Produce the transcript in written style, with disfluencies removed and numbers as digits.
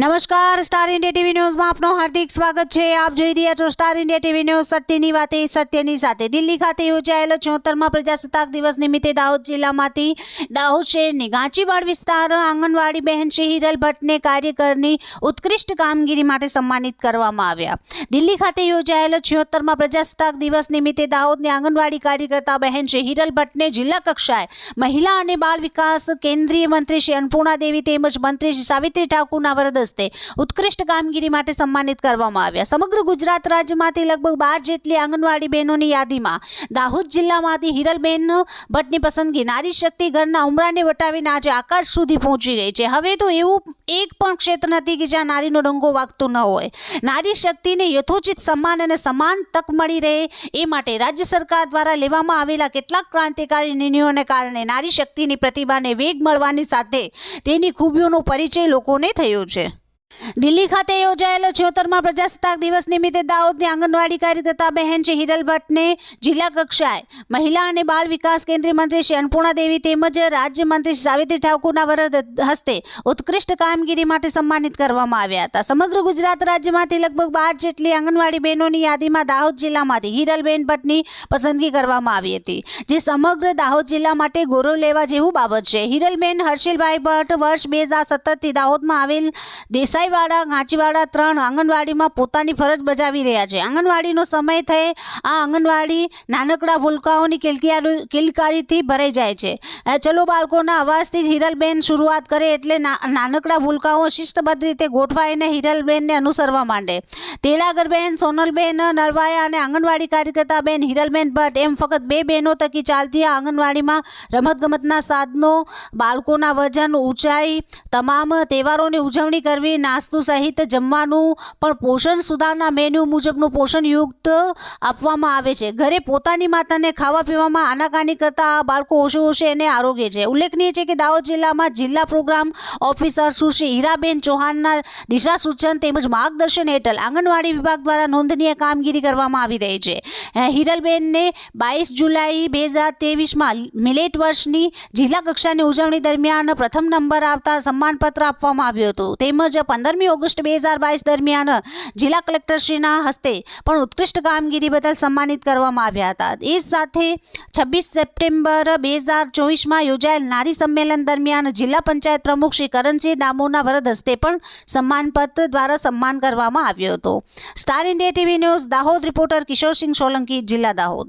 નમસ્કાર, star India TV ન્યૂઝમાં આપનું હાર્દિક સ્વાગત છે। આપ જોઈ રહ્યા છો સ્ટાર ઇન્ડિયા ટીવી ન્યૂઝ, સત્યની વાતે સત્યની સાથે। દિલ્હી ખાતે યોજાયેલો 74મા પ્રજાસત્તાક દિવસ નિમિત્તે દાહોદ જિલ્લામાંથી દાહોદ શહેરની ગાંચીવાડ વિસ્તાર આંગણવાડી બહેન શ્રી હિરલ ભટ્ટને કાર્યકરની ઉત્કૃષ્ટ કામગીરી માટે સન્માનિત કરવામાં આવ્યા। દિલ્હી ખાતે યોજાયેલો 74મા પ્રજાસત્તાક દિવસ નિમિત્તે દાહોદની આંગણવાડી કાર્યકર્તા બહેન શ્રી હિરલ ભટ્ટને જિલ્લા કક્ષાએ મહિલા અને બાળ વિકાસ કેન્દ્રીય મંત્રી શ્રી અન્નપૂર્ણા દેવી તેમજ મંત્રી શ્રી સાવિત્રી ઠાકુરના વરદ ઉત્કૃષ્ટ કામગીરી માટે સન્માનિત કરવામાં આવ્યા। સમગ્ર ગુજરાત રાજ્યમાંથી લગભગ 12 જેટલી આંગણવાડી બહેનોની યાદીમાં દાહોદ જિલ્લામાંથી હિરલબેન ભટ્ટની પસંદગી નારી શક્તિ ઘરના ઉમરાને વટાવીને આજે આકાશ સુધી પહોંચી ગઈ છે। હવે તો એવું એક પણ ક્ષેત્ર નથી કે જ્યાં નારીનો ડંકો વાગતો ન હોય। નારી શક્તિને યથોચિત સન્માન અને સમાન તક મળી રહે એ માટે રાજ્ય સરકાર દ્વારા લેવામાં આવેલા કેટલાક ક્રાંતિકારી નિર્ણયોને કારણે નારી શક્તિની પ્રતિભાને વેગ મળવાની સાથે તેની ખૂબીઓનો પરિચય લોકોને થયો છે। દિલ્હી ખાતે યોજાયેલો 74મા પ્રજાસત્તાક દિવસ નિમિત્તે દાહોદની આંગણવાડી કાર્યકર્તા બહેન શ્રી હિરલ ભટ્ટને જિલ્લા કક્ષાએ મહિલા અને બાળ વિકાસ કેન્દ્રીય મંત્રી શ્રી અન્નપૂર્ણા દેવી તેમજ રાજ્ય મંત્રી શ્રી સાવિત્રી ઠાકુરના વરદ હસ્તે ઉત્કૃષ્ટ કામગીરી માટે સન્માનિત કરવામાં આવ્યા હતા। સમગ્ર ગુજરાત રાજ્યમાંથી લગભગ 12 જેટલી આંગણવાડી બહેનોની યાદીમાં દાહોદ જિલ્લામાંથી હિરલબેન ભટ્ટની પસંદગી કરવામાં આવી હતી, જે સમગ્ર દાહોદ જિલ્લા માટે ગૌરવ લેવા જેવું બાબત છે। હિરલબેન હર્ષિલભાઈ ભટ્ટ વર્ષ 2017થી દાહોદમાં આવેલ દેસાઈ ગાંચીવાડા 3 આંગણવાડીમાં પોતાની ફરજ બજાવી રહ્યા છે। આંગણવાડીનો સમય થઈ આ આંગણવાડી નાનકડા ભૂલકાઓની કિલકારીથી ભરાઈ જાય છે। ચલો બાળકોના અવાજથી જ હિરલબેન શરૂઆત કરે એટલે નાનકડા ભૂલકાઓ શિસ્તબદ્ધ રીતે ગોઠવાઈને હિરલબેનને અનુસરવા માંડે। તેડાગરબેન સોનલબેન નળવાયા અને આંગણવાડી કાર્યકર્તા બેન હિરલબેન ભટ્ટ એમ ફક્ત 2 બહેનો થકી ચાલતી આ આંગણવાડીમાં રમતગમતના સાધનો, બાળકોના વજન, ઊંચાઈ, તમામ તહેવારોની ઉજવણી કરવી, નાસ્તો સહિત જમવાનું પણ પોષણ સુધારના મેન્યુ મુજબનું પોષણયુક્ત આપવામાં આવે છે। ઘરે પોતાની માતાને ખાવા પીવામાં આનાકાની કરતા આ બાળકો હોશે અને આરોગ્ય છે। ઉલ્લેખનીય છે કે દાહોદ જિલ્લામાં જિલ્લા પ્રોગ્રામ ઓફિસર સુશ્રી હીરાબેન ચૌહાણના દિશા સૂચન તેમજ માર્ગદર્શન હેઠળ આંગણવાડી વિભાગ દ્વારા નોંધનીય કામગીરી કરવામાં આવી રહી છે। હિરલબેનને 22 જુલાઈ 2023માં મિલેટ વર્ષની જિલ્લા કક્ષાની ઉજવણી દરમિયાન પ્રથમ નંબર આવતા સન્માનપત્ર આપવામાં આવ્યું હતું, તેમજ 15મી ઓગસ્ટ 2022 દરમિયાન જિલ્લા કલેક્ટરશ્રીના હસ્તે પણ ઉત્કૃષ્ટ કામગીરી બદલ સન્માનિત કરવામાં આવ્યા હતા। એ સાથે 26 સપ્ટેમ્બર 2024માં યોજાયેલ નારી સંમેલન દરમિયાન જિલ્લા પંચાયત પ્રમુખ શ્રી કરણસિંહ ડામોરના વરદ હસ્તે પણ સન્માનપત્ર દ્વારા સન્માન કરવામાં આવ્યો હતો। Star India TV news Dahod reporter Kishorsinh Solanki, જિલ્લા દાહોદ।